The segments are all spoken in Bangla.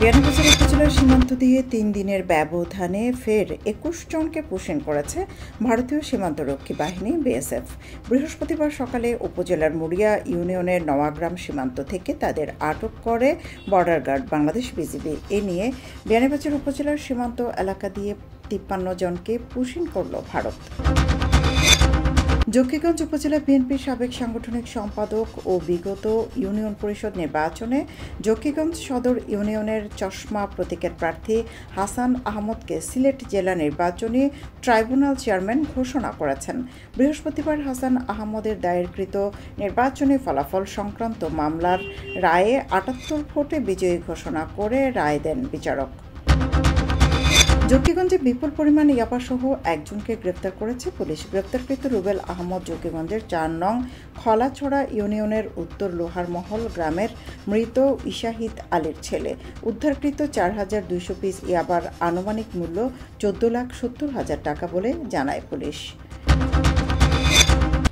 বিয়ানীবাজার উপজেলার সীমান্ত দিয়ে ৩ দিনের ব্যবধানে ফের ২১ জনকে পুশিন করেছে ভারতীয় সীমান্তরক্ষী বাহিনী বিএসএফ। বৃহস্পতিবার সকালে উপজেলার মুড়িয়া ইউনিয়নের নওয়াগ্রাম সীমান্ত থেকে তাদের আটক করে বর্ডার গার্ড বাংলাদেশ বিজিবি। এ নিয়ে বিয়ানীবাজার উপজেলার সীমান্ত এলাকা দিয়ে ৫৩ জনকে পুশিন করল ভারত। জকিগঞ্জ উপজেলা বিএনপির সাবেক সাংগঠনিক সম্পাদক ও বিগত ইউনিয়ন পরিষদ নির্বাচনে জকিগঞ্জ সদর ইউনিয়নের চশমা প্রতীকের প্রার্থী হাসান আহমদকে সিলেট জেলা নির্বাচনী ট্রাইব্যুনাল চেয়ারম্যান ঘোষণা করেছেন। বৃহস্পতিবার হাসান আহমদের দায়েরকৃত নির্বাচনী ফলাফল সংক্রান্ত মামলার রায়ে ৭৮ ভোটে বিজয়ী ঘোষণা করে রায় দেন বিচারক। জকিগঞ্জে বিপুল পরিমাণ ইয়াবাসহ একজনকে গ্রেপ্তার করেছে পুলিশ। গ্রেপ্তারকৃত রুবেল আহমদ জকিগঞ্জের ৪ নং খলাছড়া ইউনিয়নের উত্তর লোহারমহল গ্রামের মৃত ইশাহিদ আলীর ছেলে। উদ্ধারকৃত ৪,২০০ পিস ইয়াবার আনুমানিক মূল্য ১৪,৭০,০০০ টাকা বলে জানায় পুলিশ।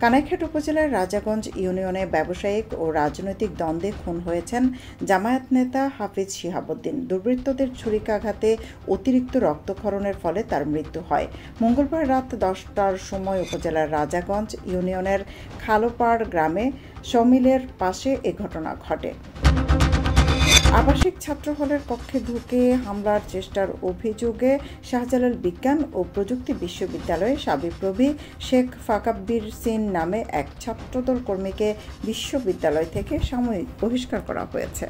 কানাইঘাট উপজেলার রাজাগঞ্জ ইউনিয়নে ব্যবসায়িক ও রাজনৈতিক দ্বন্দ্বে খুন হয়েছেন জামায়াত নেতা হাফিজ শিহাবুদ্দিন। দুর্বৃত্তদের ছুরিকাঘাতে অতিরিক্ত রক্তক্ষরণের ফলে তার মৃত্যু হয়। মঙ্গলবার রাত ১০টার সময় উপজেলার রাজাগঞ্জ ইউনিয়নের খালোপাড় গ্রামে সমিলের পাশে এ ঘটনা ঘটে। আবাসিক ছাত্র হলের কক্ষে ঢুকে হামলার চেষ্টার অভিযোগে শাহজালাল বিজ্ঞান ও প্রযুক্তি বিশ্ববিদ্যালয়ে সাবিপ্রবি শেখ ফাকাব্বির সিন নামে এক ছাত্রদল কর্মীকে বিশ্ববিদ্যালয় থেকে সাময়িক বহিষ্কার করা হয়েছে।